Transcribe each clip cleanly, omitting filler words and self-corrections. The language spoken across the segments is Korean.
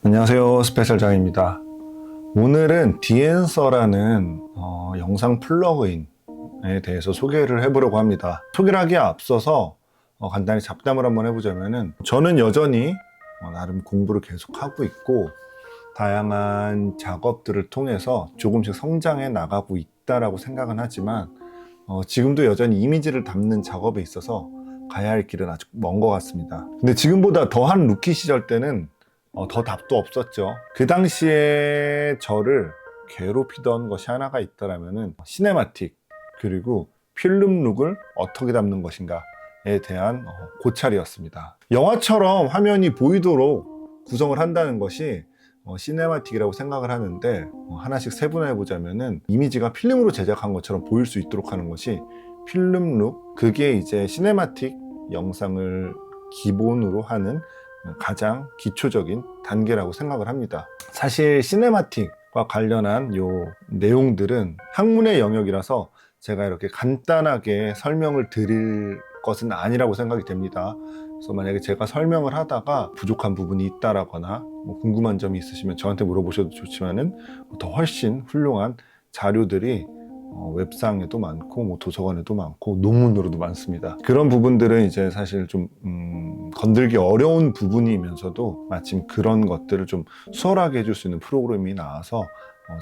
안녕하세요, 스페셜장입니다. 오늘은 디앤서라는 영상 플러그인에 대해서 소개를 해보려고 합니다. 소개를 하기에 앞서서 간단히 잡담을 한번 해보자면은, 저는 여전히 나름 공부를 계속하고 있고 다양한 작업들을 통해서 조금씩 성장해 나가고 있다라고 생각은 하지만, 지금도 여전히 이미지를 담는 작업에 있어서 가야 할 길은 아직 먼 것 같습니다. 근데 지금보다 더한 루키 시절 때는 더 답도 없었죠. 그 당시에 저를 괴롭히던 것이 하나가 있더라면은 시네마틱, 그리고 필름룩을 어떻게 담는 것인가에 대한 고찰이었습니다. 영화처럼 화면이 보이도록 구성을 한다는 것이 시네마틱이라고 생각을 하는데, 하나씩 세분화해 보자면은 이미지가 필름으로 제작한 것처럼 보일 수 있도록 하는 것이 필름룩, 그게 이제 시네마틱 영상을 기본으로 하는 가장 기초적인 단계라고 생각을 합니다. 사실 시네마틱과 관련한 요 내용들은 학문의 영역이라서 제가 이렇게 간단하게 설명을 드릴 것은 아니라고 생각이 됩니다. 그래서 만약에 제가 설명을 하다가 부족한 부분이 있다라거나 궁금한 점이 있으시면 저한테 물어보셔도 좋지만은 더 훨씬 훌륭한 자료들이 웹상에도 많고 도서관에도 많고 논문으로도 많습니다. 그런 부분들은 이제 사실 좀 건들기 어려운 부분이면서도 마침 그런 것들을 좀 수월하게 해줄 수 있는 프로그램이 나와서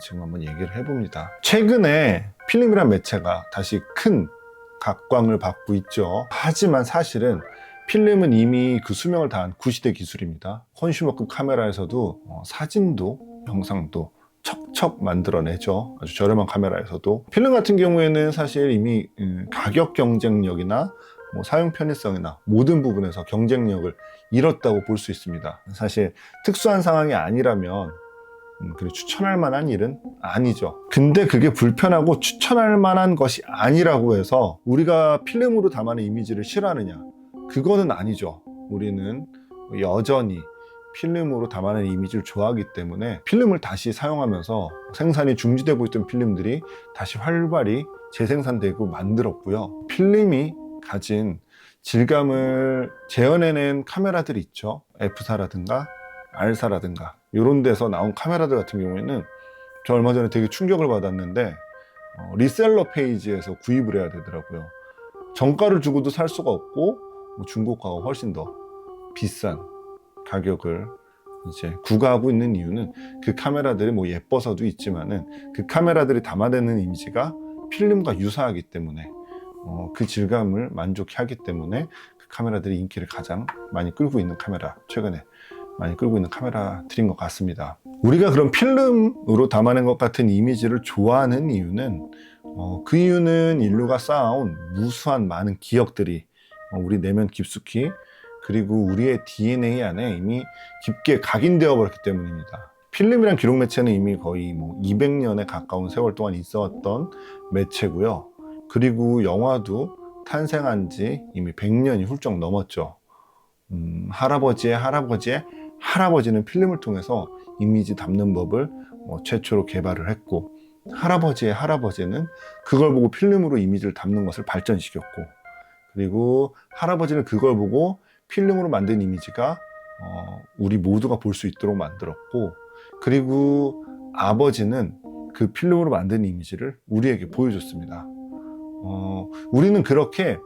지금 한번 얘기를 해봅니다. 최근에 필름이란 매체가 다시 큰 각광을 받고 있죠. 하지만 사실은 필름은 이미 그 수명을 다한 구시대 기술입니다. 컨슈머급 카메라에서도 사진도 영상도 척척 만들어내죠. 아주 저렴한 카메라에서도. 필름 같은 경우에는 사실 이미 가격 경쟁력이나 사용 편의성이나 모든 부분에서 경쟁력을 잃었다고 볼 수 있습니다. 사실 특수한 상황이 아니라면 그리고 추천할 만한 일은 아니죠. 근데 그게 불편하고 추천할 만한 것이 아니라고 해서 우리가 필름으로 담아낸 이미지를 싫어하느냐? 그거는 아니죠. 우리는 여전히 필름으로 담아낸 이미지를 좋아하기 때문에 필름을 다시 사용하면서 생산이 중지되고 있던 필름들이 다시 활발히 재생산되고 만들었고요. 필름이 가진 질감을 재현해낸 카메라들이 있죠. F사라든가 R사라든가 이런 데서 나온 카메라들 같은 경우에는 저 얼마 전에 되게 충격을 받았는데 리셀러 페이지에서 구입을 해야 되더라고요. 정가를 주고도 살 수가 없고 중고가가 훨씬 더 비싼 가격을 이제 구가하고 있는 이유는 그 카메라들이 예뻐서도 있지만은 그 카메라들이 담아내는 이미지가 필름과 유사하기 때문에 그 질감을 만족해 하기 때문에 그 카메라들이 인기를 가장 많이 끌고 있는 카메라, 최근에 많이 끌고 있는 카메라들인 것 같습니다. 우리가 그런 필름으로 담아낸 것 같은 이미지를 좋아하는 이유는 그 이유는 인류가 쌓아온 무수한 많은 기억들이 우리 내면 깊숙이, 그리고 우리의 DNA 안에 이미 깊게 각인되어 버렸기 때문입니다. 필름이란 기록 매체는 이미 거의 200년에 가까운 세월 동안 있어왔던 매체고요. 그리고 영화도 탄생한 지 이미 100년이 훌쩍 넘었죠. 할아버지의 할아버지의 할아버지는 필름을 통해서 이미지 담는 법을 최초로 개발을 했고, 할아버지의 할아버지는 그걸 보고 필름으로 이미지를 담는 것을 발전시켰고, 그리고 할아버지는 그걸 보고 필름으로 만든 이미지가 우리 모두가 볼 수 있도록 만들었고, 그리고 아버지는 그 필름으로 만든 이미지를 우리에게 보여줬습니다. 우리는 그렇게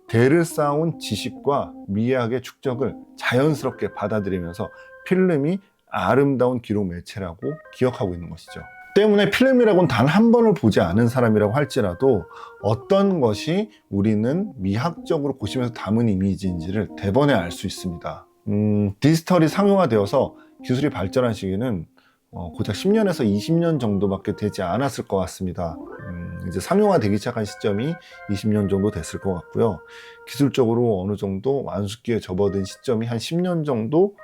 대를 쌓아온 지식과 미학의 축적을 자연스럽게 받아들이면서 필름이 아름다운 기록 매체라고 기억하고 있는 것이죠. 때문에 필름이라고는 단 한 번을 보지 않은 사람이라고 할지라도 어떤 것이 우리는 미학적으로 고심해서 담은 이미지인지를 대번에 알 수 있습니다. 디지털이 상용화되어서 기술이 발전한 시기는 고작 10년에서 20년 정도밖에 되지 않았을 것 같습니다. 이제 상용화되기 시작한 시점이 20년 정도 됐을 것 같고요. 기술적으로 어느 정도 완숙기에 접어든 시점이 한 10년 정도,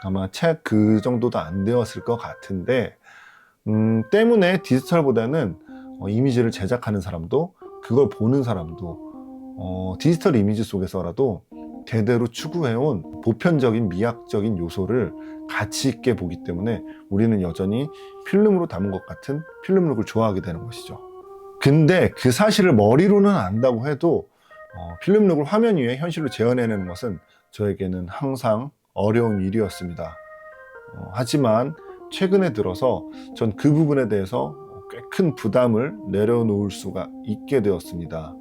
아마 채 그 정도도 안 되었을 것 같은데, 때문에 디지털보다는 이미지를 제작하는 사람도, 그걸 보는 사람도 디지털 이미지 속에서라도 대대로 추구해온 보편적인 미학적인 요소를 가치 있게 보기 때문에 우리는 여전히 필름으로 담은 것 같은 필름룩을 좋아하게 되는 것이죠. 근데 그 사실을 머리로는 안다고 해도 필름룩을 화면 위에 현실로 재현해내는 것은 저에게는 항상 어려운 일이었습니다. 하지만 최근에 들어서 전 그 부분에 대해서 꽤 큰 부담을 내려놓을 수가 있게 되었습니다.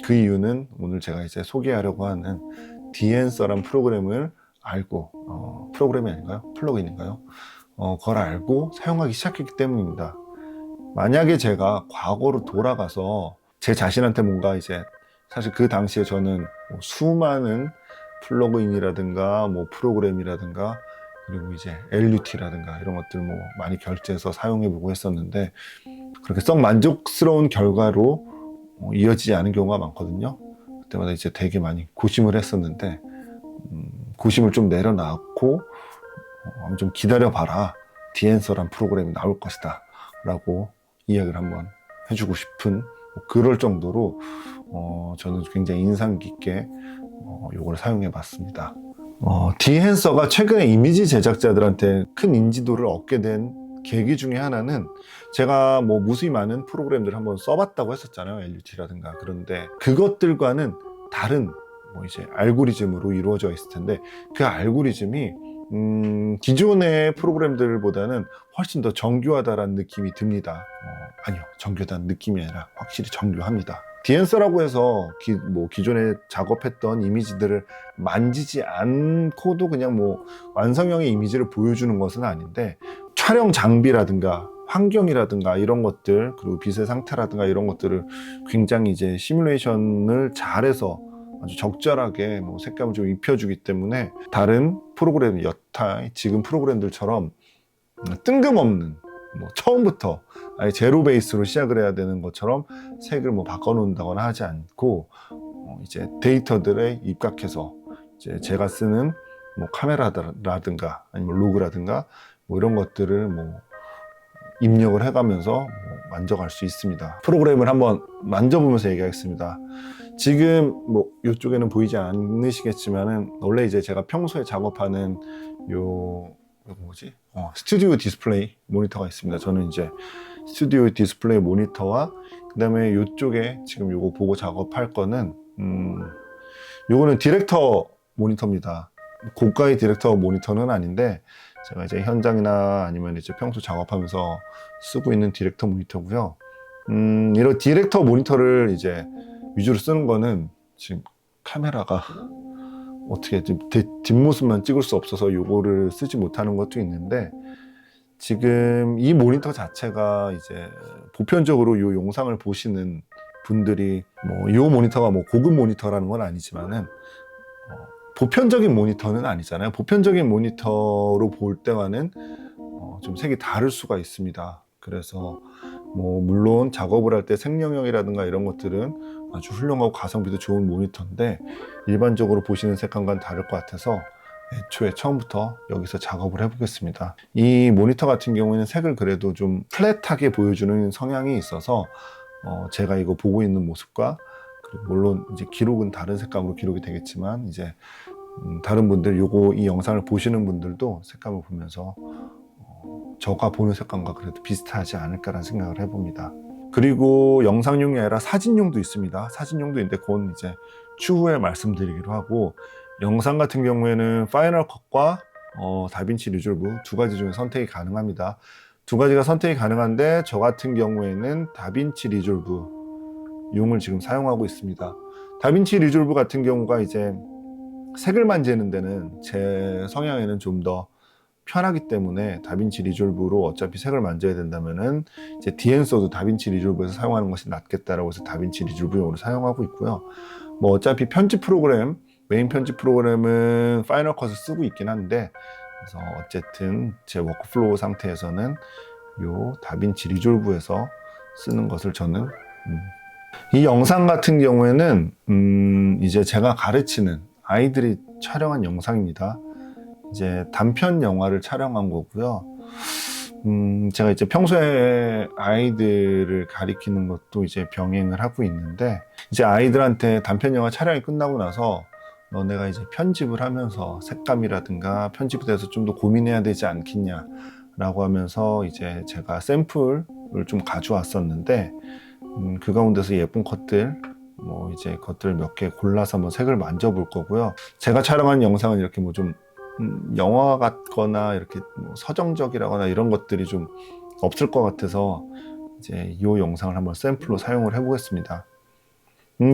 그 이유는 오늘 제가 이제 소개하려고 하는 디앤서란 프로그램을 알고, 프로그램이 아닌가요? 플러그인인가요? 그걸 알고 사용하기 시작했기 때문입니다. 만약에 제가 과거로 돌아가서 제 자신한테 뭔가 이제, 사실 그 당시에 저는 뭐 수많은 플러그인이라든가 뭐 프로그램이라든가 그리고 이제 LUT라든가 이런 것들 뭐 많이 결제해서 사용해보고 했었는데, 그렇게 썩 만족스러운 결과로 이어지지 않은 경우가 많거든요. 그때마다 이제 되게 많이 고심을 했었는데, 고심을 좀 내려놨고, 좀 기다려봐라, 디앤서란 프로그램이 나올 것이다 라고 이야기를 한번 해주고 싶은, 그럴 정도로 저는 굉장히 인상 깊게 요걸 사용해 봤습니다. 디앤서가 최근에 이미지 제작자들한테 큰 인지도를 얻게 된 계기 중에 하나는, 제가 뭐 무수히 많은 프로그램들을 한번 써봤다고 했었잖아요. LUT라든가. 그런데 그것들과는 다른 뭐 이제 알고리즘으로 이루어져 있을 텐데, 그 알고리즘이 기존의 프로그램들보다는 훨씬 더 정교하다라는 느낌이 듭니다. 아니요, 정교하다는 느낌이 아니라 확실히 정교합니다. 디앤서라고 해서 기존에 작업했던 이미지들을 만지지 않고도 그냥 뭐 완성형의 이미지를 보여주는 것은 아닌데, 촬영 장비라든가 환경이라든가 이런 것들, 그리고 빛의 상태라든가 이런 것들을 굉장히 이제 시뮬레이션을 잘해서 아주 적절하게 뭐 색감을 좀 입혀주기 때문에, 다른 프로그램, 여타 지금 프로그램들처럼 뜬금없는, 뭐 처음부터 아예 제로 베이스로 시작을 해야 되는 것처럼 색을 뭐 바꿔놓는다거나 하지 않고, 이제 데이터들에 입각해서 이제 제가 쓰는 뭐 카메라라든가 아니면 로그라든가 뭐 이런 것들을 뭐 입력을 해가면서 뭐 만져갈 수 있습니다. 프로그램을 한번 만져보면서 얘기하겠습니다. 지금 뭐 이쪽에는 보이지 않으시겠지만은, 원래 이제 제가 평소에 작업하는 이거 뭐지? 스튜디오 디스플레이 모니터가 있습니다. 저는 이제 스튜디오 디스플레이 모니터와, 그 다음에 이쪽에 지금 요거 보고 작업할 거는, 요거는 디렉터 모니터입니다. 고가의 디렉터 모니터는 아닌데, 제가 이제 현장이나 아니면 이제 평소 작업하면서 쓰고 있는 디렉터 모니터고요. 이런 디렉터 모니터를 이제 위주로 쓰는 거는, 지금 카메라가 어떻게 뒷모습만 찍을 수 없어서 요거를 쓰지 못하는 것도 있는데, 지금 이 모니터 자체가 이제 보편적으로 요 영상을 보시는 분들이 뭐 요 모니터가 뭐 고급 모니터라는 건 아니지만은, 보편적인 모니터는 아니잖아요. 보편적인 모니터로 볼 때와는 좀 색이 다를 수가 있습니다. 그래서 뭐 물론 작업을 할 때 생명형이라든가 이런 것들은 아주 훌륭하고 가성비도 좋은 모니터인데, 일반적으로 보시는 색감과는 다를 것 같아서 애초에 처음부터 여기서 작업을 해보겠습니다. 이 모니터 같은 경우에는 색을 그래도 좀 플랫하게 보여주는 성향이 있어서 제가 이거 보고 있는 모습과, 그리고 물론 이제 기록은 다른 색감으로 기록이 되겠지만, 이제 다른 분들, 이 영상을 보시는 분들도 색감을 보면서 저가 보는 색감과 그래도 비슷하지 않을까라는 생각을 해봅니다. 그리고 영상용이 아니라 사진용도 있습니다. 사진용도 있는데 그건 이제 추후에 말씀드리기로 하고, 영상 같은 경우에는 파이널 컷과 다빈치 리졸브 두 가지 중에 선택이 가능합니다. 두 가지가 선택이 가능한데, 저 같은 경우에는 다빈치 리졸브 용을 지금 사용하고 있습니다. 다빈치 리졸브 같은 경우가 이제 색을 만지는 데는 제 성향에는 좀 더 편하기 때문에, 다빈치 리졸브로 어차피 색을 만져야 된다면은 이제 디앤서도 다빈치 리졸브에서 사용하는 것이 낫겠다라고 해서 다빈치 리졸브용으로 사용하고 있고요. 뭐 어차피 편집 프로그램, 메인 편집 프로그램은 파이널 컷을 쓰고 있긴 한데, 그래서 어쨌든 제 워크플로우 상태에서는 요 다빈치 리졸브에서 쓰는 것을 저는 이 영상 같은 경우에는 이제 제가 가르치는 아이들이 촬영한 영상입니다. 이제 단편 영화를 촬영한 거고요. 제가 이제 평소에 아이들을 가리키는 것도 이제 병행을 하고 있는데, 이제 아이들한테 단편 영화 촬영이 끝나고 나서 너네가 이제 편집을 하면서 색감이라든가 편집에 대해서 좀 더 고민해야 되지 않겠냐 라고 하면서, 이제 제가 샘플을 좀 가져왔었는데, 그 가운데서 예쁜 컷들, 뭐 이제 것들 몇 개 골라서 한번 색을 만져볼 거고요. 제가 촬영한 영상은 이렇게 뭐 좀 영화 같거나 이렇게 뭐 서정적이라거나 이런 것들이 좀 없을 것 같아서 이제 이 영상을 한번 샘플로 사용을 해보겠습니다.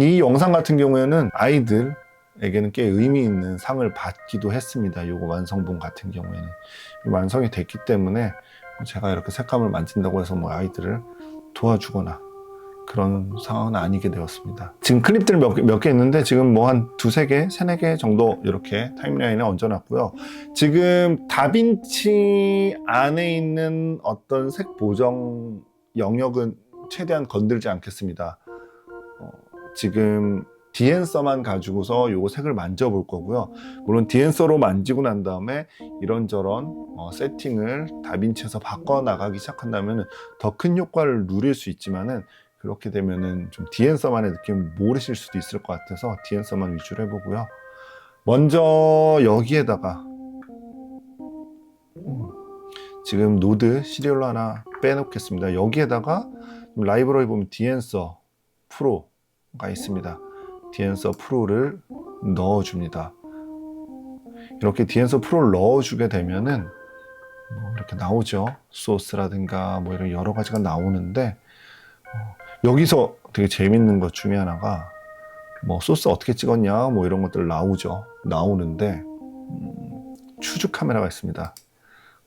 이 영상 같은 경우에는 아이들에게는 꽤 의미 있는 상을 받기도 했습니다. 요거 완성본 같은 경우에는 완성이 됐기 때문에 제가 이렇게 색감을 만진다고 해서 뭐 아이들을 도와주거나 그런 상황은 아니게 되었습니다. 지금 클립들 몇 개 있는데 지금 뭐 한 두세 개, 세네 개 정도 이렇게 타임라인에 얹어놨고요. 지금 다빈치 안에 있는 어떤 색 보정 영역은 최대한 건들지 않겠습니다. 지금 디앤서만 가지고서 요거 색을 만져볼 거고요. 물론 디앤서로 만지고 난 다음에 이런저런 세팅을 다빈치에서 바꿔나가기 시작한다면 더 큰 효과를 누릴 수 있지만은 그렇게 되면은 좀 디앤서만의 느낌을 모르실 수도 있을 것 같아서 디앤서만 위주로 해보고요. 먼저 여기에다가 지금 노드 시리얼로 하나 빼놓겠습니다. 여기에다가 라이브러리 보면 디앤서 프로가 있습니다. 디앤서 프로를 넣어줍니다. 이렇게 디앤서 프로를 넣어주게 되면은 뭐 이렇게 나오죠. 소스라든가 뭐 이런 여러 가지가 나오는데 여기서 되게 재밌는 것 중에 하나가 뭐 소스 어떻게 찍었냐 뭐 이런 것들 나오는데 추적 카메라가 있습니다.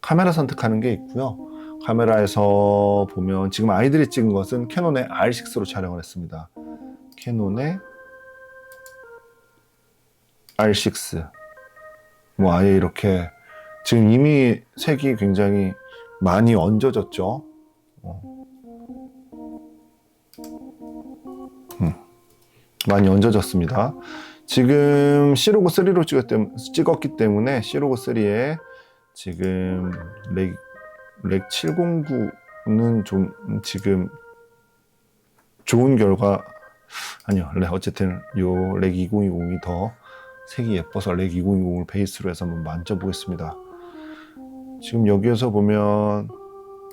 카메라 선택하는 게 있고요. 카메라에서 보면 지금 아이들이 찍은 것은 캐논의 R6로 촬영을 했습니다. 캐논의 R6 뭐 아예 이렇게 지금 이미 색이 굉장히 많이 얹어졌죠. 많이 얹어졌습니다. 지금 C로그 3로 찍었기 때문에 C로그 3에 지금 렉 709는 좀 지금 좋은 결과 아니요. 어쨌든 요 렉 2020이 더 색이 예뻐서 렉 2020을 베이스로 해서 한번 만져보겠습니다. 지금 여기에서 보면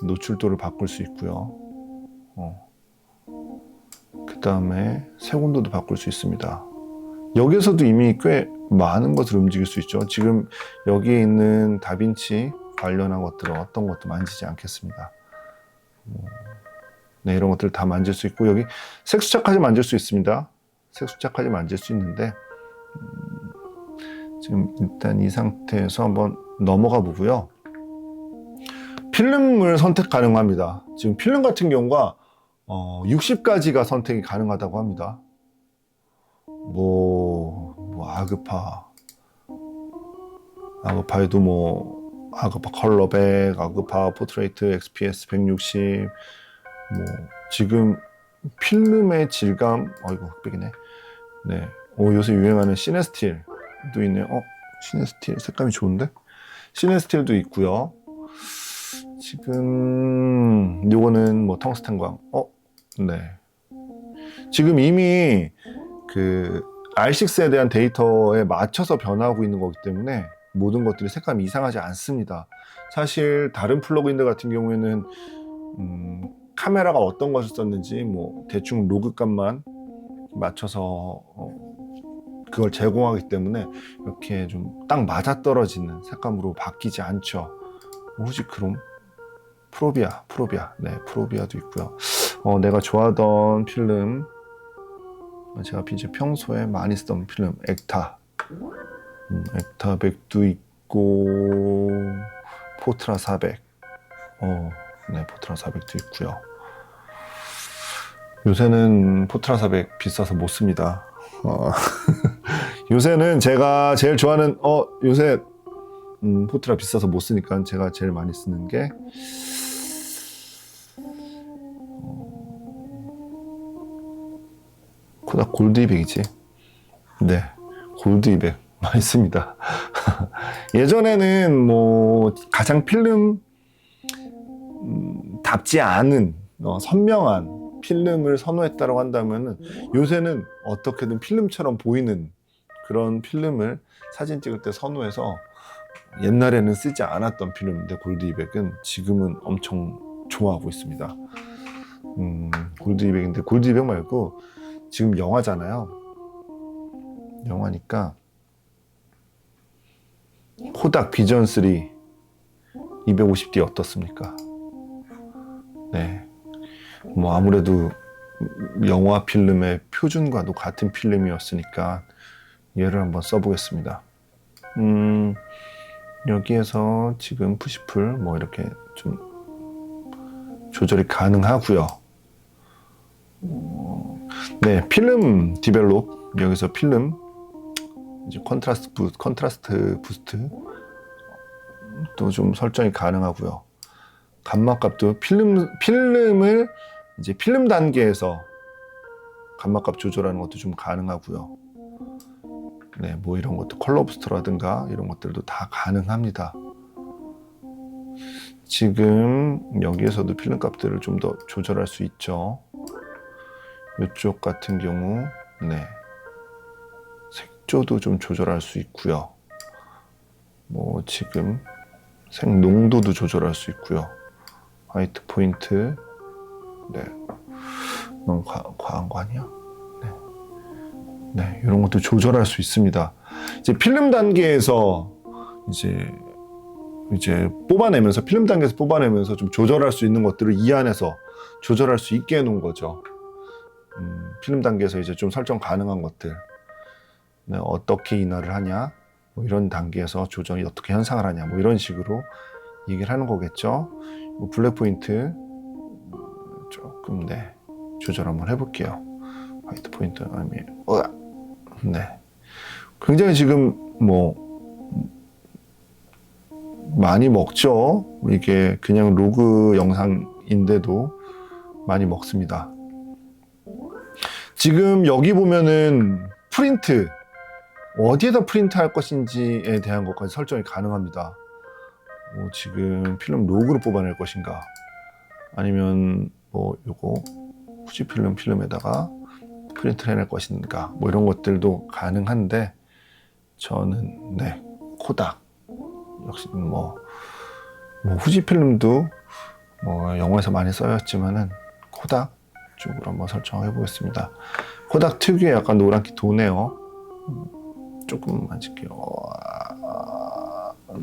노출도를 바꿀 수 있고요. 그 다음에 색온도도 바꿀 수 있습니다. 여기에서도 이미 꽤 많은 것을 움직일 수 있죠. 지금 여기에 있는 다빈치 관련한 것들은 어떤 것도 만지지 않겠습니다. 네, 이런 것들 다 만질 수 있고 여기 색수작까지 만질 수 있습니다. 색수작까지 만질 수 있는데 지금 일단 이 상태에서 한번 넘어가 보고요. 필름을 선택 가능합니다. 지금 필름 같은 경우가 60가지가 선택이 가능하다고 합니다. 아그파에도 뭐 아그파 컬러백, 아그파 포트레이트, XPS 160 뭐 지금 필름의 질감 이거 흑백이네. 네. 요새 유행하는 시네스틸도 있네요. 시네스틸 색감이 좋은데? 시네스틸도 있고요. 지금 요거는 뭐 텅스텐광. 네. 지금 이미 그 R6에 대한 데이터에 맞춰서 변화하고 있는 거기 때문에 모든 것들이 색감이 이상하지 않습니다. 사실 다른 플러그인들 같은 경우에는 카메라가 어떤 것을 썼는지 뭐 대충 로그값만 맞춰서 그걸 제공하기 때문에 이렇게 좀 딱 맞아떨어지는 색감으로 바뀌지 않죠. 후지크롬, 프로비아, 네, 프로비아도 있고요. 내가 좋아하던 필름, 제가 이제 평소에 많이 쓰던 필름, 액타 100도 있고, 포트라 400, 네, 포트라 400도 있고요. 요새는 포트라 400 비싸서 못 씁니다. 요새는 제가 제일 좋아하는 요새 포트라 비싸서 못 쓰니까 제가 제일 많이 쓰는 게 코닥 골드 200이지. 네, 골드 200 많이 씁니다. 예전에는 뭐 가장 필름 답지 않은 선명한 필름을 선호했다고 한다면은 요새는 어떻게든 필름처럼 보이는 그런 필름을 사진 찍을 때 선호해서 옛날에는 쓰지 않았던 필름인데 골드 200은 지금은 엄청 좋아하고 있습니다. 골드 200인데 골드 200 말고 지금 영화잖아요. 영화니까 코닥 비전 3 250D 어떻습니까? 네. 뭐 아무래도 영화 필름의 표준과도 같은 필름이었으니까 얘를 한번 써보겠습니다. 여기에서 지금 푸시풀 뭐 이렇게 좀 조절이 가능하고요. 네, 필름 디벨롭 여기서 필름 이제 컨트라스트 부스트 또 좀 설정이 가능하고요. 감마 값도 필름을 이제 필름 단계에서 감마 값 조절하는 것도 좀 가능하고요. 네, 뭐 이런 것도 컬러 부스터라든가 이런 것들도 다 가능합니다. 지금 여기에서도 필름 값들을 좀 더 조절할 수 있죠. 이쪽 같은 경우 네, 색조도 좀 조절할 수 있고요. 뭐 지금 색 농도도 조절할 수 있고요. 화이트 포인트 네, 너무 과한 거 아니야? 네, 이런 것도 조절할 수 있습니다. 이제 필름 단계에서 이제 뽑아내면서 필름 단계에서 뽑아내면서 좀 조절할 수 있는 것들을 이 안에서 조절할 수 있게 해놓은 거죠. 필름 단계에서 이제 좀 설정 가능한 것들, 네, 어떻게 인화를 하냐, 뭐 이런 단계에서 조정이 어떻게 현상을 하냐, 뭐 이런 식으로 얘기를 하는 거겠죠. 뭐 블랙 포인트 조금 네 조절 한번 해볼게요. 화이트 포인트 아니면 네, 굉장히 지금 뭐 많이 먹죠. 이게 그냥 로그 영상인데도 많이 먹습니다. 지금 여기 보면은 프린트 어디에다 프린트 할 것인지에 대한 것까지 설정이 가능합니다. 뭐 지금 필름 로그로 뽑아낼 것인가, 아니면 뭐 요거 후지필름에다가 프린트를 해낼 것인가, 뭐 이런 것들도 가능한데 저는 네 코닥 역시 뭐 후지필름도 뭐 영화에서 많이 쓰였지만은 코닥 쪽으로 한번 설정해 보겠습니다. 코닥 특유의 약간 노란기 도네요. 조금 만질게요.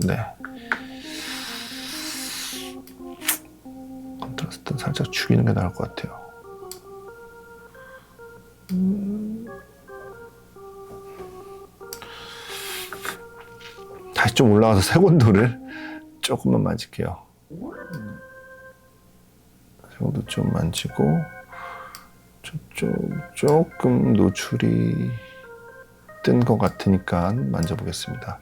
네. 컨트라스트 살짝 죽이는 게 나을 것 같아요. 다시 좀 올라가서 색온도를 조금만 만질게요. 색온도 좀 만지고 저쪽 조금 노출이 뜬 것 같으니까 만져보겠습니다.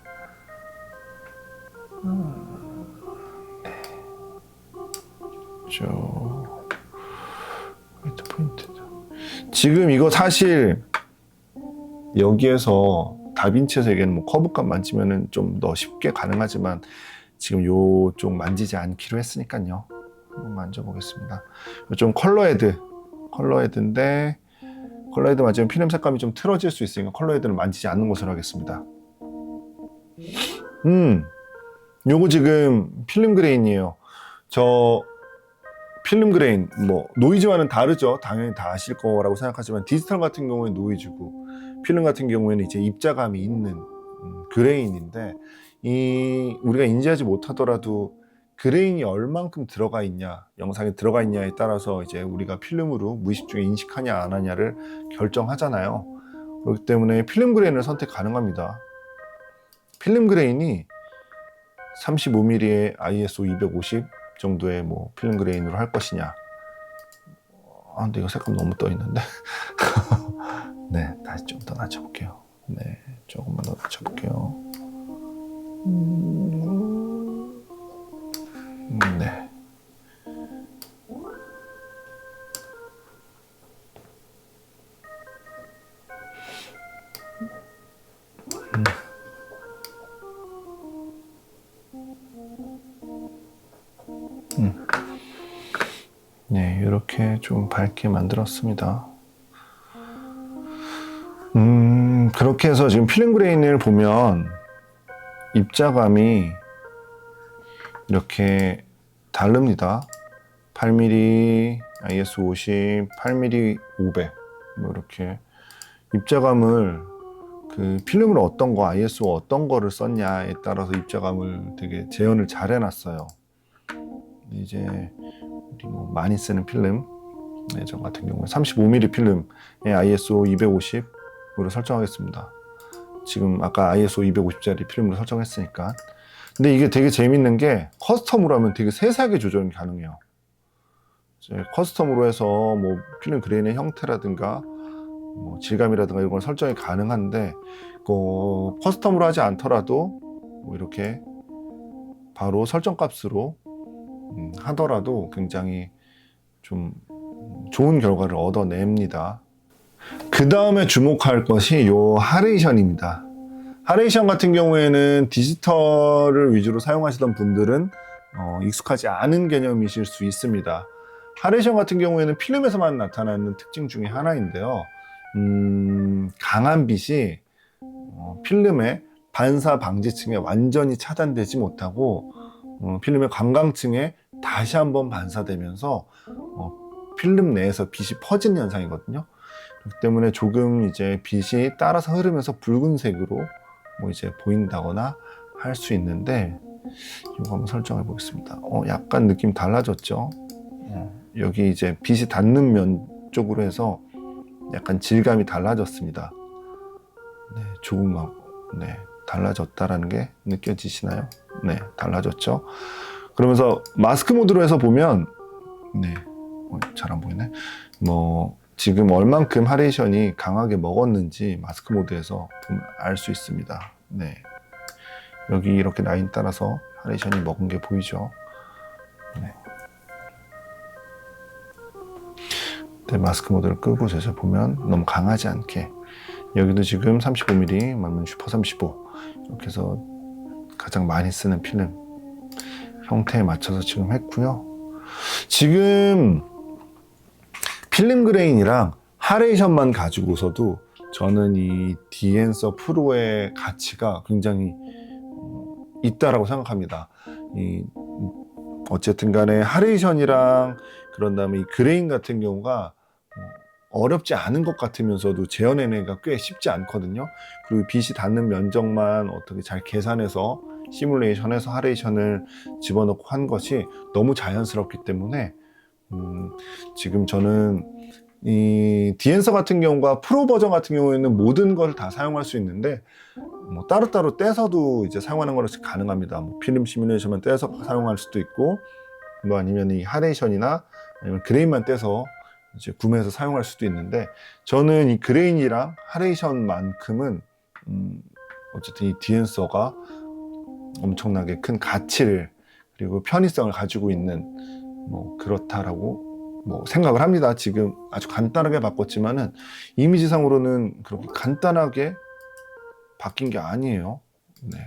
네. 화이트 포인트. 지금 이거 사실 여기에서 다빈치에서 얘기하는 뭐 커브값 만지면은 좀 더 쉽게 가능하지만 지금 요쪽 만지지 않기로 했으니까요. 한번 만져보겠습니다. 좀 컬러헤드인데 컬러헤드 맞으면 필름 색감이 좀 틀어질 수 있으니까 컬러헤드를 만지지 않는 것으로 하겠습니다. 요거 지금 필름 그레인이에요. 저 필름 그레인 뭐 노이즈와는 다르죠. 당연히 다 아실 거라고 생각하지만 디지털 같은 경우는 노이즈고 필름 같은 경우에는 이제 입자감이 있는 그레인인데, 이 우리가 인지하지 못하더라도 그레인이 얼만큼 들어가 있냐, 영상에 들어가 있냐에 따라서 이제 우리가 필름으로 무의식 중에 인식하냐 안 하냐를 결정하잖아요. 그렇기 때문에 필름 그레인을 선택 가능합니다. 필름 그레인이 35mm의 ISO 250 정도의 뭐 필름 그레인으로 할 것이냐. 근데 이거 색감 너무 떠 있는데. 네, 다시 좀 더 낮춰볼게요. 네, 조금만 더 낮춰볼게요. 네. 네, 이렇게 좀 밝게 만들었습니다. 그렇게 해서 지금 필름 그레인을 보면 입자감이 이렇게 다릅니다. 8mm, ISO 50, 8mm 500, 뭐 이렇게 입자감을 그 필름을 어떤 거, ISO 어떤 거를 썼냐에 따라서 입자감을 되게 재현을 잘 해놨어요. 이제 우리 뭐 많이 쓰는 필름, 네, 저 같은 경우는 35mm 필름에 ISO 250으로 설정하겠습니다. 지금 아까 ISO 250짜리 필름으로 설정했으니까. 근데 이게 되게 재밌는 게 커스텀으로 하면 되게 세세하게 조절이 가능해요. 이제 커스텀으로 해서 뭐 필름 그레인의 형태라든가 뭐 질감이라든가 이런 걸 설정이 가능한데 커스텀으로 하지 않더라도 뭐 이렇게 바로 설정 값으로 하더라도 굉장히 좀 좋은 결과를 얻어냅니다. 그 다음에 주목할 것이 요 하레이션입니다. 하레이션 같은 경우에는 디지털을 위주로 사용하시던 분들은 익숙하지 않은 개념이실 수 있습니다. 하레이션 같은 경우에는 필름에서만 나타나는 특징 중에 하나인데요. 강한 빛이 필름의 반사 방지층에 완전히 차단되지 못하고 필름의 관광층에 다시 한번 반사되면서 필름 내에서 빛이 퍼지는 현상이거든요. 그렇기 때문에 조금 이제 빛이 따라서 흐르면서 붉은색으로 뭐 이제 보인다거나 할 수 있는데, 이거 한번 설정해 보겠습니다. 약간 느낌 달라졌죠? 여기 이제 빛이 닿는 면 쪽으로 해서 약간 질감이 달라졌습니다. 네, 조금만, 네, 달라졌다라는 게 느껴지시나요? 네, 달라졌죠? 그러면서 마스크 모드로 해서 보면, 네, 잘 안 보이네. 뭐, 지금 얼만큼 하레이션이 강하게 먹었는지 마스크 모드에서 보면 알 수 있습니다. 네. 여기 이렇게 라인 따라서 하레이션이 먹은 게 보이죠? 네. 네, 마스크 모드를 끄고 제가 보면 너무 강하지 않게, 여기도 지금 35mm, 말면 슈퍼 35 이렇게 해서 가장 많이 쓰는 필름 형태에 맞춰서 지금 했고요. 지금 필름 그레인이랑 하레이션만 가지고서도 저는 이 디엔서 프로의 가치가 굉장히 있다라고 생각합니다. 어쨌든 간에 하레이션이랑 그런 다음에 이 그레인 같은 경우가 어렵지 않은 것 같으면서도 재현해내기가 꽤 쉽지 않거든요. 그리고 빛이 닿는 면적만 어떻게 잘 계산해서 시뮬레이션해서 하레이션을 집어넣고 한 것이 너무 자연스럽기 때문에 지금 저는 이 디엔서 같은 경우가 프로 버전 같은 경우에는 모든 걸 다 사용할 수 있는데 뭐 따로따로 떼서도 이제 사용하는 것이 가능합니다. 뭐 필름 시뮬레이션만 떼서 사용할 수도 있고, 뭐 아니면 이 하레이션이나 아니면 그레인만 떼서 이제 구매해서 사용할 수도 있는데, 저는 이 그레인이랑 하레이션만큼은 어쨌든 이 디엔서가 엄청나게 큰 가치를 그리고 편의성을 가지고 있는 뭐 그렇다라고 뭐 생각을 합니다. 지금 아주 간단하게 바꿨지만은 이미지상으로는 그렇게 간단하게 바뀐 게 아니에요. 네.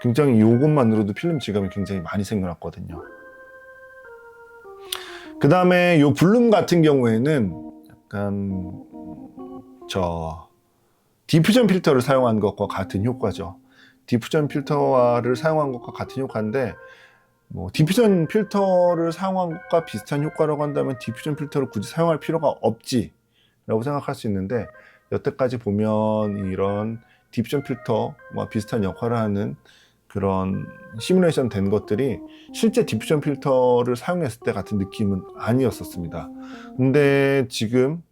굉장히 이것만으로도 필름 질감이 굉장히 많이 생겨났거든요. 그 다음에 이 블룸 같은 경우에는 약간 디퓨전 필터를 사용한 것과 같은 효과죠. 디퓨전 필터를 사용한 것과 같은 효과인데, 뭐 디퓨전 필터를 사용한 것과 비슷한 효과라고 한다면 디퓨전 필터를 굳이 사용할 필요가 없지 라고 생각할 수 있는데, 여태까지 보면 이런 디퓨전 필터와 비슷한 역할을 하는 그런 시뮬레이션 된 것들이 실제 디퓨전 필터를 사용했을 때 같은 느낌은 아니었었습니다. 근데 지금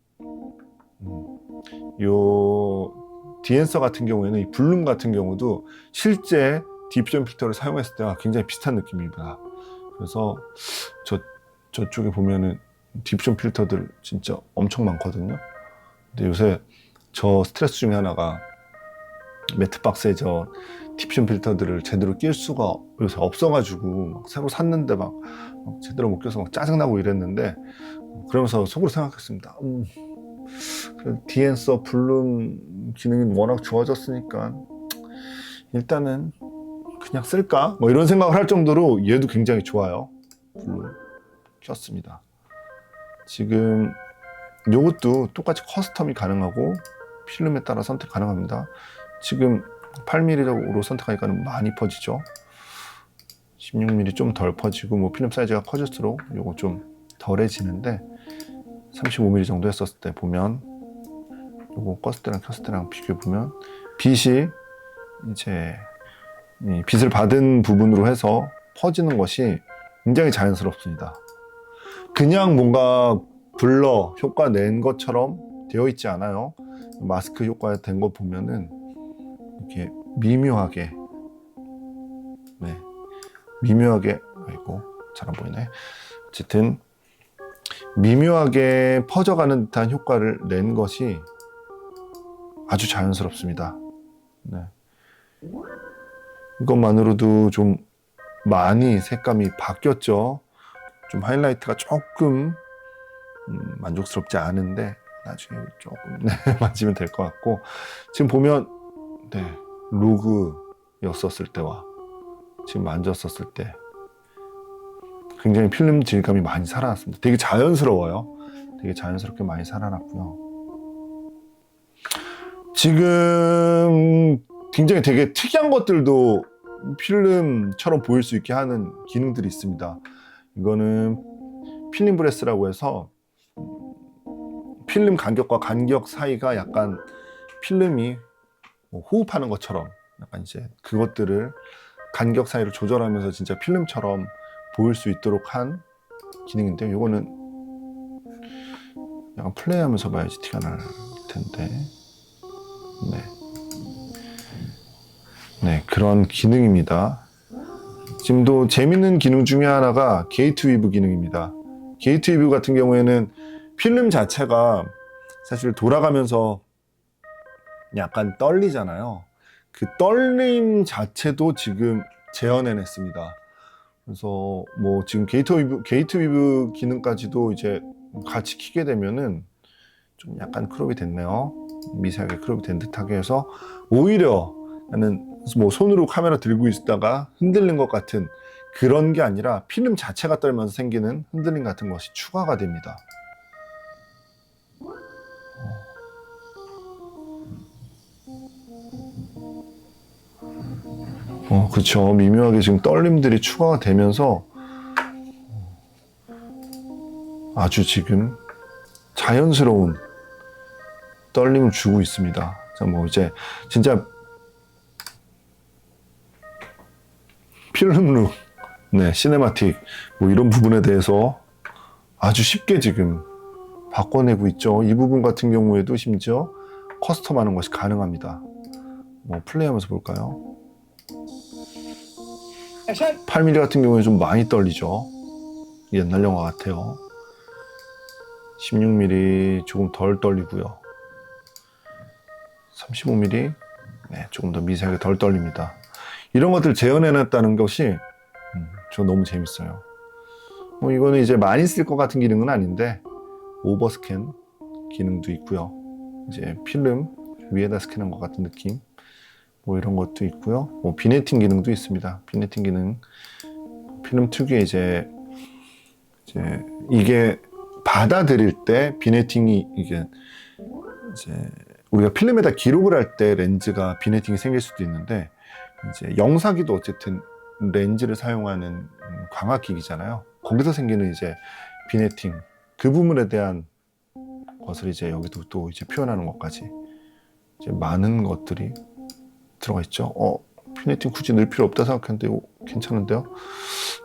요 디엔서 같은 경우에는 이 블룸 같은 경우도 실제 디퓨전 필터를 사용했을 때와 굉장히 비슷한 느낌입니다. 그래서 저쪽에 보면은 디퓨전 필터들 진짜 엄청 많거든요. 근데 요새 저 스트레스 중에 하나가 매트박스에 저 디퓨전 필터들을 제대로 낄 수가 요새 없어가지고 막 새로 샀는데 막 제대로 못 껴서 막 짜증나고 이랬는데, 그러면서 속으로 생각했습니다. 디엔서 블룸 기능이 워낙 좋아졌으니까 일단은 그냥 쓸까? 뭐 이런 생각을 할 정도로 얘도 굉장히 좋아요. 블룸 켰습니다. 지금 요것도 똑같이 커스텀이 가능하고 필름에 따라 선택 가능합니다. 지금 8mm로 선택하니까 많이 퍼지죠. 16mm 좀 덜 퍼지고, 뭐 필름 사이즈가 커질수록 요거 좀 덜해지는데, 35mm 정도 했었을 때 보면 요거 껐을 때랑 켰을 때랑 비교해 보면 빛이 이제 이 빛을 받은 부분으로 해서 퍼지는 것이 굉장히 자연스럽습니다. 그냥 뭔가 블러 효과 낸 것처럼 되어 있지 않아요. 마스크 효과 된 거 보면은 이렇게 미묘하게, 네, 미묘하게, 아이고 잘 안 보이네. 어쨌든 미묘하게 퍼져가는 듯한 효과를 낸 것이 아주 자연스럽습니다. 네. 이것만으로도 좀 많이 색감이 바뀌었죠. 좀 하이라이트가 조금 만족스럽지 않은데 나중에 조금 맞으면 될 것 같고, 지금 보면 네, 로그였었을 때와 지금 만졌었을 때 굉장히 필름 질감이 많이 살아났습니다. 되게 자연스러워요. 되게 자연스럽게 많이 살아났고요. 지금 굉장히 되게 특이한 것들도 필름처럼 보일 수 있게 하는 기능들이 있습니다. 이거는 필름 브레스라고 해서 필름 간격과 간격 사이가 약간 필름이 호흡하는 것처럼 약간 이제 그것들을 간격 사이를 조절하면서 진짜 필름처럼 보일 수 있도록 한 기능인데요. 이거는 약간 플레이하면서 봐야지 티가 날 텐데, 네, 그런 기능입니다. 지금도 재밌는 기능 중에 하나가 게이트 위브 기능입니다. 게이트 위브 같은 경우에는 필름 자체가 사실 돌아가면서 약간 떨리잖아요. 그 떨림 자체도 지금 재현해냈습니다. 그래서 뭐 지금 게이트 위브 기능까지도 이제 같이 키게 되면은 좀 약간 크롭이 됐네요. 미세하게 크롭이 된 듯하게 해서 오히려 나는 뭐 손으로 카메라 들고 있다가 흔들린 것 같은 그런 게 아니라 필름 자체가 떨면서 생기는 흔들림 같은 것이 추가가 됩니다. 그렇죠. 미묘하게 지금 떨림들이 추가가 되면서 아주 지금 자연스러운 떨림을 주고 있습니다. 뭐 이제 진짜 필름룩, 네, 시네마틱 뭐 이런 부분에 대해서 아주 쉽게 지금 바꿔내고 있죠. 이 부분 같은 경우에도 심지어 커스텀하는 것이 가능합니다. 뭐 플레이하면서 볼까요? 8mm 같은 경우에 좀 많이 떨리죠. 옛날 영화 같아요. 16mm 조금 덜 떨리고요. 35mm 네, 조금 더 미세하게 덜 떨립니다. 이런 것들 재현해놨다는 것이 저 너무 재밌어요. 뭐 이거는 이제 많이 쓸 것 같은 기능은 아닌데 오버스캔 기능도 있고요. 이제 필름 위에다 스캔한 것 같은 느낌 뭐 이런 것도 있고요. 뭐 비네팅 기능도 있습니다. 비네팅 기능 필름 특유의 이제 이게 받아들일 때 비네팅이 이게 이제 우리가 필름에다 기록을 할 때 렌즈가 비네팅이 생길 수도 있는데 이제 영상기도 어쨌든 렌즈를 사용하는 광학기기잖아요. 거기서 생기는 이제 비네팅 그 부분에 대한 것을 이제 여기도 또 이제 표현하는 것까지 이제 많은 것들이 들어가 있죠. 비네팅 굳이 넣을 필요 없다 생각했는데 괜찮은데요?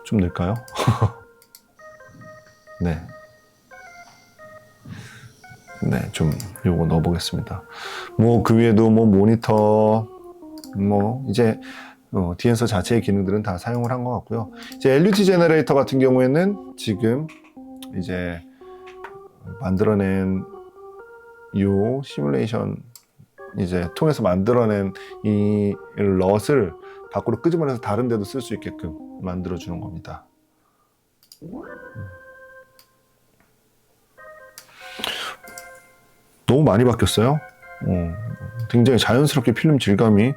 좀 넣을까요? 네. 네, 좀 요거 넣어보겠습니다. 뭐 그 위에도 뭐 모니터 뭐 이제 디엔서 자체의 기능들은 다 사용을 한 것 같고요. 이제 LUT 제너레이터 같은 경우에는 지금 이제 만들어낸 요 시뮬레이션 이제 통해서 만들어낸 이 럿을 밖으로 끄집어내서 다른 데도 쓸 수 있게끔 만들어 주는 겁니다. 너무 많이 바뀌었어요. 굉장히 자연스럽게 필름 질감이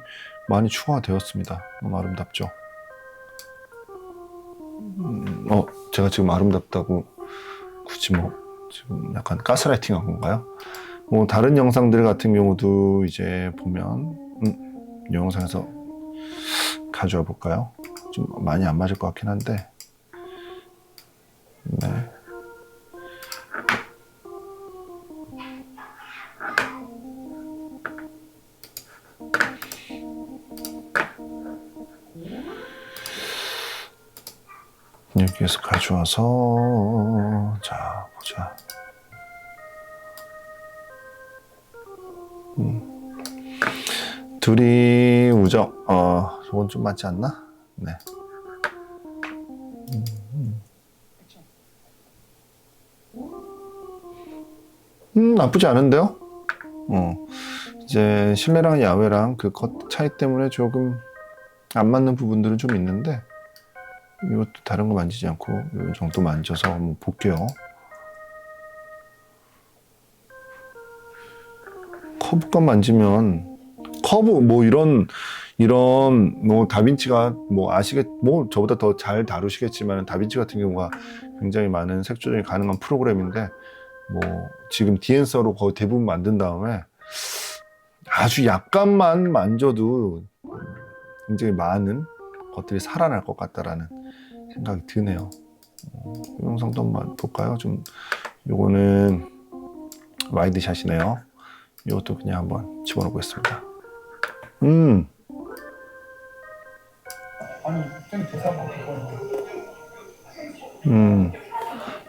많이 추가되었습니다. 너무 아름답죠. 제가 지금 아름답다고 굳이 뭐 지금 약간 가스라이팅한 건가요? 뭐 다른 영상들 같은 경우도 이제 보면 이 영상에서 가져와 볼까요? 좀 많이 안 맞을 것 같긴 한데 네. 여기에서 가져와서 자 보자. 둘이 우정. 저건 좀 맞지 않나? 네. 나쁘지 않은데요? 이제 실내랑 야외랑 그 컷 차이 때문에 조금 안 맞는 부분들은 좀 있는데, 이것도 다른 거 만지지 않고 이 정도 만져서 한번 볼게요. 커브감 만지면 커브 뭐 이런 뭐 다빈치가 뭐 뭐 저보다 더 잘 다루시겠지만 다빈치 같은 경우가 굉장히 많은 색 조정이 가능한 프로그램인데, 뭐 지금 디엔서로 거의 대부분 만든 다음에 아주 약간만 만져도 굉장히 많은 것들이 살아날 것 같다라는 생각이 드네요. 이 영상도 한번 볼까요? 좀 요거는 와이드샷이네요. 이것도 그냥 한번 집어넣어 보겠습니다. 아니, 좀 대사가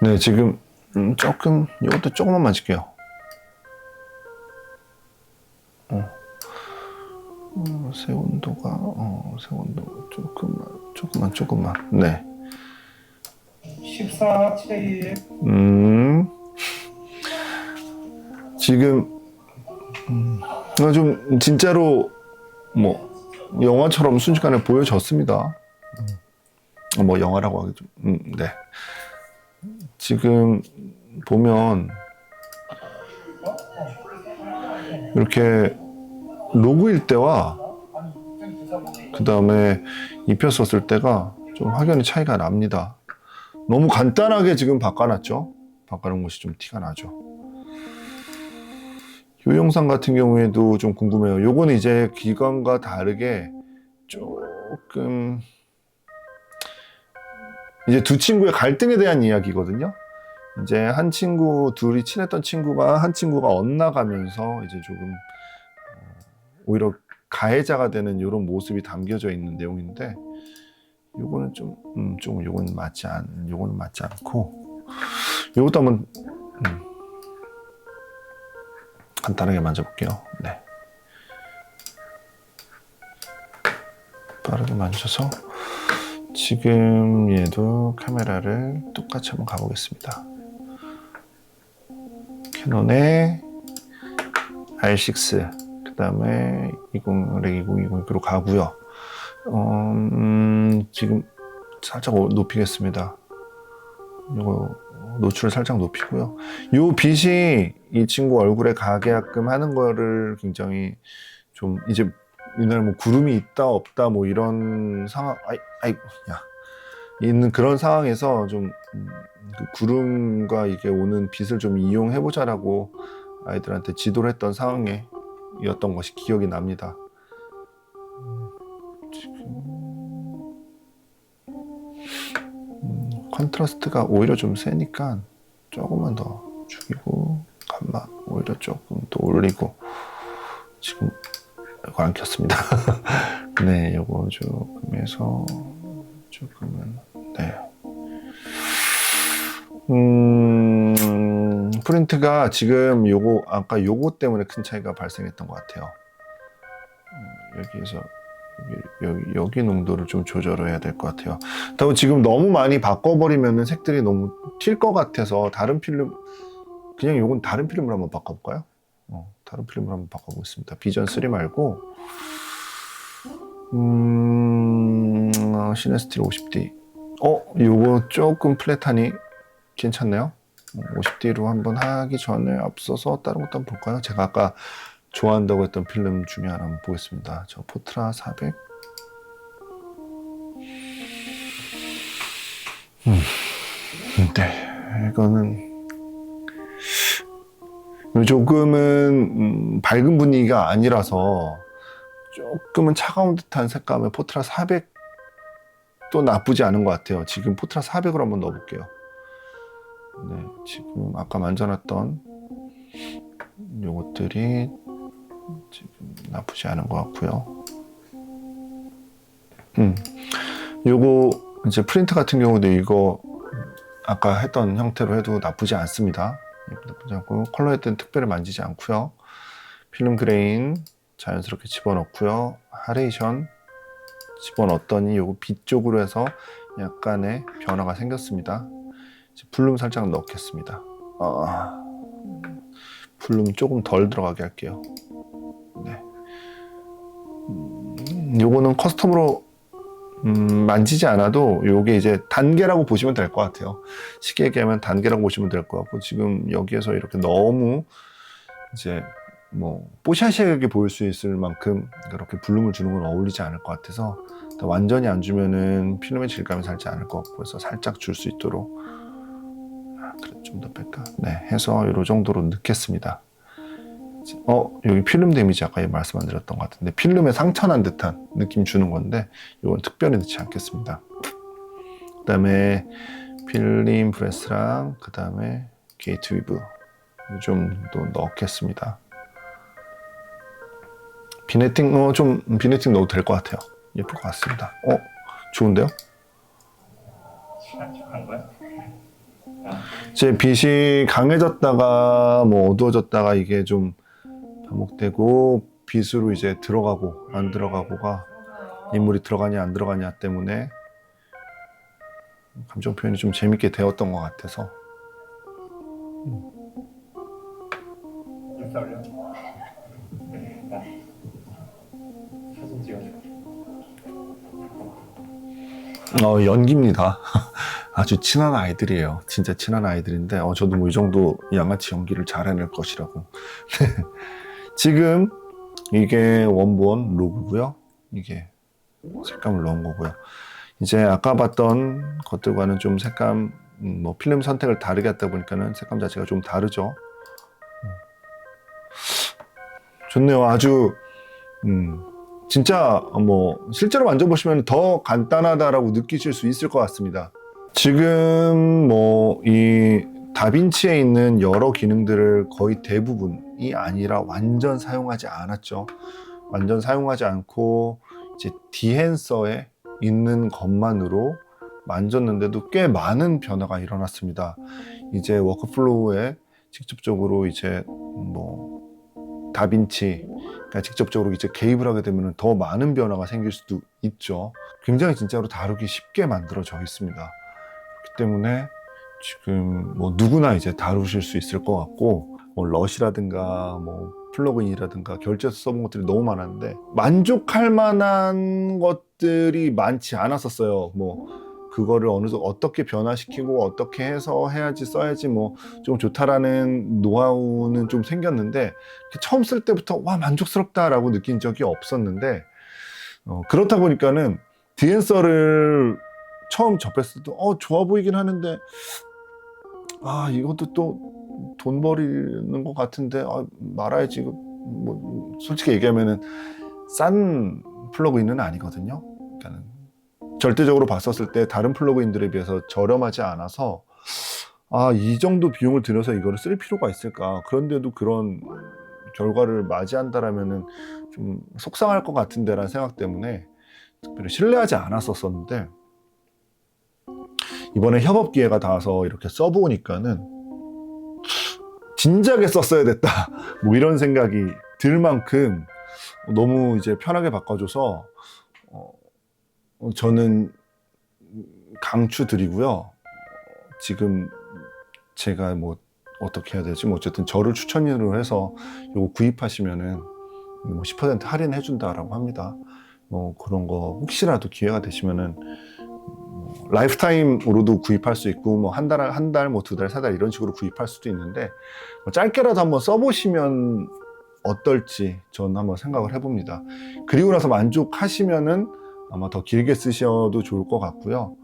네, 지금 조금 이것도 조금만 만질게요. 색 온도가 색 온도 조금만. 네. 14, 7, 지금 좀 진짜로 뭐 영화처럼 순식간에 보여졌습니다. 뭐 영화라고 하기 좀 네. 지금 보면 이렇게 로그일 때와 그 다음에 입혔었을 때가 좀 확연히 차이가 납니다. 너무 간단하게 지금 바꿔놨죠. 바꿔놓은 것이 좀 티가 나죠. 이 영상 같은 경우에도 좀 궁금해요. 요거는 이제 기관과 다르게 조금 이제 두 친구의 갈등에 대한 이야기거든요. 이제 한 친구, 둘이 친했던 친구가 한 친구가 엇나가면서 이제 조금 오히려 가해자가 되는 이런 모습이 담겨져 있는 내용인데, 요거는 요거는 맞지 않고, 요것도 한번 간단하게 만져볼게요. 네. 빠르게 만져서 지금 얘도 카메라를 똑같이 한번 가보겠습니다. 캐논의 R6 그 다음에 2020으로 가고요. 지금 살짝 높이겠습니다. 이거 노출을 살짝 높이고요. 이 빛이 이 친구 얼굴에 가게끔 하는 거를 굉장히 좀 이제 옛날에 뭐 구름이 있다 없다 뭐 이런 상황 있는 그런 상황에서 좀 그 구름과 이게 오는 빛을 좀 이용해 보자라고 아이들한테 지도를 했던 상황이었던 것이 기억이 납니다. 지금 컨트라스트가 오히려 좀 세니까 조금만 더 죽이고 감마 오히려 조금 더 올리고, 지금 이거 안 켰습니다. 네, 요거 조금 해서 조금은 네. 프린트가 지금 요거 아까 요거 때문에 큰 차이가 발생했던 것 같아요. 여기에서 여기 농도를 좀 조절을 해야 될 것 같아요. 다만 지금 너무 많이 바꿔버리면 색들이 너무 튈 것 같아서 다른 필름, 그냥 요건 다른 필름으로 한번 바꿔볼까요? 다른 필름으로 한번 바꿔보겠습니다. 비전 3 말고 시네스틸 50D. 요거 조금 플랫하니 괜찮네요. 50D로 한번 하기 전에 앞서서 다른 것도 한번 볼까요? 제가 아까 좋아한다고 했던 필름 중에 하나 한번 보겠습니다. 저 포트라 400. 네, 이거는 조금은 밝은 분위기가 아니라서 조금은 차가운 듯한 색감의 포트라 400도 나쁘지 않은 것 같아요. 지금 포트라 400으로 한번 넣어볼게요. 네, 지금 아까 만져놨던 요것들이 지금 나쁘지 않은 것 같고요. 요거 이제 프린트 같은 경우도 이거 아까 했던 형태로 해도 나쁘지 않습니다. 나쁘지 않고 컬러 헤드는 특별히 만지지 않고요. 필름 그레인 자연스럽게 집어넣고요. 하레이션 집어넣었더니 요거 빛 쪽으로 해서 약간의 변화가 생겼습니다. 이제 블룸 살짝 넣겠습니다. 블룸 조금 덜 들어가게 할게요. 네. 요거는 커스텀으로 만지지 않아도 요게 이제 단계라고 보시면 될 것 같아요. 쉽게 얘기하면 단계라고 보시면 될 것 같고, 지금 여기에서 이렇게 너무 이제 뭐 뽀샤시하게 보일 수 있을 만큼 이렇게 블룸을 주는 건 어울리지 않을 것 같아서 완전히 안 주면은 필름의 질감이 살지 않을 것 같고 해서 살짝 줄 수 있도록 그래 좀 더 뺄까? 네, 해서 이 정도로 넣겠습니다. 여기 필름 데미지 아까 말씀 안 드렸던 것 같은데 필름에 상처난 듯한 느낌 주는 건데 이건 특별히 넣지 않겠습니다. 그 다음에 필름 브레스랑 그 다음에 게이트 위브 좀 더 넣겠습니다. 비네팅 좀 비네팅 넣어도 될 것 같아요. 예쁠 것 같습니다. 좋은데요? 한 거야? 이제 빛이 강해졌다가 뭐 어두워졌다가 이게 좀 반복되고 빛으로 이제 들어가고 안 들어가고가 인물이 들어가냐 안 들어가냐 때문에 감정 표현이 좀 재밌게 되었던 것 같아서 인스타 올려? 사진 찍어줘. 연기입니다. 아주 친한 아이들이에요. 진짜 친한 아이들인데 저도 뭐 이 정도 양아치 연기를 잘 해낼 것이라고. 지금 이게 원본 로고고요. 이게 색감을 넣은 거고요. 이제 아까 봤던 것들과는 좀 색감, 뭐 필름 선택을 다르게 했다 보니까는 색감 자체가 좀 다르죠. 좋네요. 아주 진짜 뭐 실제로 만져보시면 더 간단하다라고 느끼실 수 있을 것 같습니다. 지금 뭐 이 다빈치에 있는 여러 기능들을 거의 대부분이 아니라 완전 사용하지 않았죠. 완전 사용하지 않고 이제 디핸서에 있는 것만으로 만졌는데도 꽤 많은 변화가 일어났습니다. 이제 워크플로우에 직접적으로 이제 뭐 다빈치가 직접적으로 이제 개입을 하게 되면 더 많은 변화가 생길 수도 있죠. 굉장히 진짜로 다루기 쉽게 만들어져 있습니다. 그렇기 때문에 지금 뭐 누구나 이제 다루실 수 있을 것 같고, 뭐 럿이라든가 뭐 플러그인이라든가 결제해서 써본 것들이 너무 많았는데 만족할 만한 것들이 많지 않았었어요. 뭐 그거를 어느 정도 어떻게 변화시키고 어떻게 해서 해야지 써야지 뭐 좀 좋다라는 노하우는 좀 생겼는데 처음 쓸 때부터 와 만족스럽다라고 느낀 적이 없었는데 그렇다 보니까는 디앤서를 처음 접했을 때 좋아 보이긴 하는데 이것도 또 돈 버리는 것 같은데 말아야지. 뭐 솔직히 얘기하면은 싼 플러그인은 아니거든요. 그러니까는 절대적으로 봤었을 때 다른 플러그인들에 비해서 저렴하지 않아서 이 정도 비용을 들여서 이거를 쓸 필요가 있을까. 그런데도 그런 결과를 맞이한다라면은 좀 속상할 것 같은데라는 생각 때문에 특별히 신뢰하지 않았었는데 이번에 협업 기회가 닿아서 이렇게 써보니까는 진작에 썼어야 됐다 뭐 이런 생각이 들 만큼 너무 이제 편하게 바꿔줘서 저는 강추드리고요. 지금 제가 뭐 어떻게 해야 되지? 뭐 어쨌든 저를 추천으로 해서 이거 구입하시면은 뭐 10% 할인해 준다라고 합니다. 뭐 그런 거 혹시라도 기회가 되시면은 라이프타임으로도 구입할 수 있고 뭐 한 달, 뭐 두 달, 세 달 이런 식으로 구입할 수도 있는데 뭐 짧게라도 한번 써보시면 어떨지 저는 한번 생각을 해봅니다. 그리고 나서 만족하시면은 아마 더 길게 쓰셔도 좋을 것 같고요.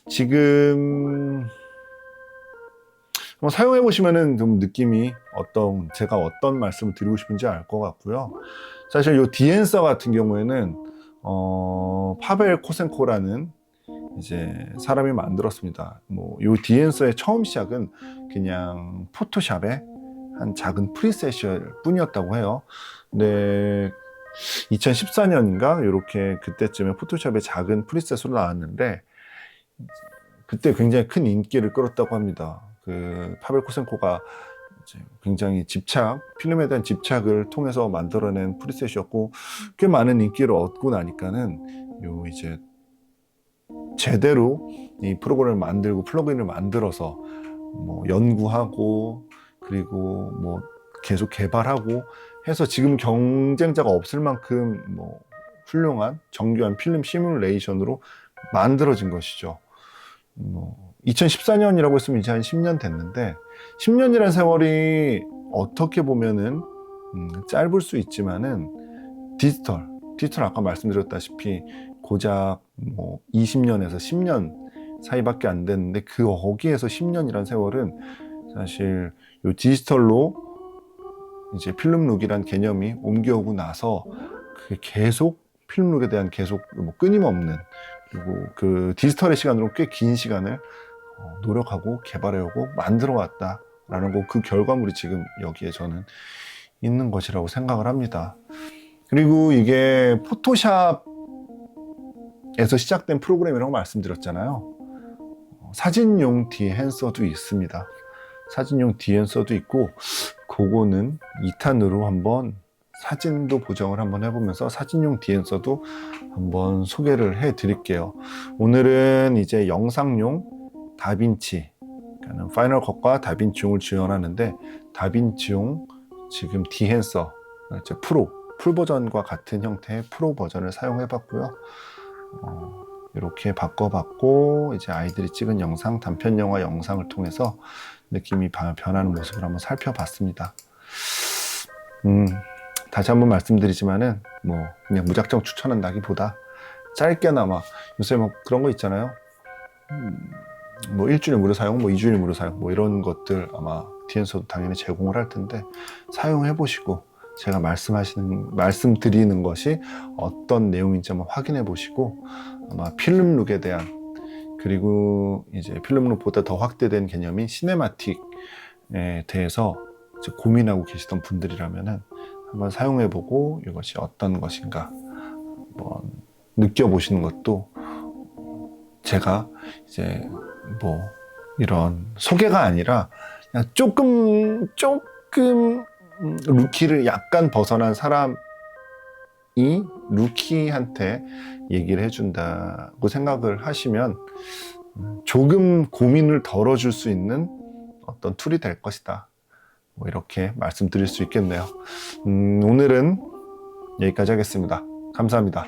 지금 한번 사용해 보시면은 좀 느낌이 제가 어떤 말씀을 드리고 싶은지 알 것 같고요. 사실 이 디앤서 같은 경우에는 파벨 코센코라는 이제 사람이 만들었습니다. 뭐 이 디앤서의 처음 시작은 그냥 포토샵의 한 작은 프리셋일 뿐이었다고 해요. 근데 2014년인가 이렇게 그때쯤에 포토샵의 작은 프리셋으로 나왔는데 그때 굉장히 큰 인기를 끌었다고 합니다. 그 파벨 코센코가 이제 굉장히 필름에 대한 집착을 통해서 만들어낸 프리셋이었고, 꽤 많은 인기를 얻고 나니까는 요 이제 제대로 이 프로그램을 만들고 플러그인을 만들어서 뭐 연구하고, 그리고 뭐 계속 개발하고 해서 지금 경쟁자가 없을 만큼 뭐 훌륭한 정교한 필름 시뮬레이션으로 만들어진 것이죠. 2014년이라고 했으면 이제 한 10년 됐는데, 10년이라는 세월이 어떻게 보면은 짧을 수 있지만은 디지털 아까 말씀드렸다시피 고작 뭐 20년에서 10년 사이밖에 안 됐는데, 그 거기에서 10년이라는 세월은 사실 요 디지털로 이제 필름룩이란 개념이 옮겨오고 나서 그게 계속 필름룩에 대한 계속 뭐 끊임없는, 그리고 그 디지털의 시간으로 꽤 긴 시간을 노력하고 개발해오고 만들어 왔다라는 거, 그 결과물이 지금 여기에 저는 있는 것이라고 생각을 합니다. 그리고 이게 포토샵에서 시작된 프로그램이라고 말씀드렸잖아요. 사진용 디엔서도 있습니다. 사진용 디엔서도 있고, 그거는 2탄으로 한번 사진도 보정을 한번 해보면서 사진용 디엔서도 한번 소개를 해 드릴게요. 오늘은 이제 영상용 다빈치, 그러니까 파이널 컷과 다빈치용을 지원하는데, 다빈치용 지금 디엔서 풀 버전과 같은 형태의 프로 버전을 사용해 봤고요. 이렇게 바꿔봤고, 이제 아이들이 찍은 영상, 단편 영화 영상을 통해서 느낌이 변하는 모습을 한번 살펴봤습니다. 다시 한번 말씀드리지만은 뭐 그냥 무작정 추천한다기보다 짧게나마, 요새 뭐 그런 거 있잖아요. 뭐 일주일 무료 사용, 뭐 2주일 무료 사용, 뭐 이런 것들 아마 디엔서도 당연히 제공을 할 텐데, 사용해 보시고 제가 말씀드리는 것이 어떤 내용인지 한번 확인해 보시고, 아마 필름룩에 대한, 그리고 이제 필름룩보다 더 확대된 개념인 시네마틱에 대해서 고민하고 계시던 분들이라면은 한번 사용해 보고 이것이 어떤 것인가 한번 느껴보시는 것도, 제가 이제 뭐 이런 소개가 아니라 그냥 조금 루키를 약간 벗어난 사람이 루키한테 얘기를 해준다고 생각을 하시면 조금 고민을 덜어줄 수 있는 어떤 툴이 될 것이다, 뭐 이렇게 말씀드릴 수 있겠네요. 오늘은 여기까지 하겠습니다. 감사합니다.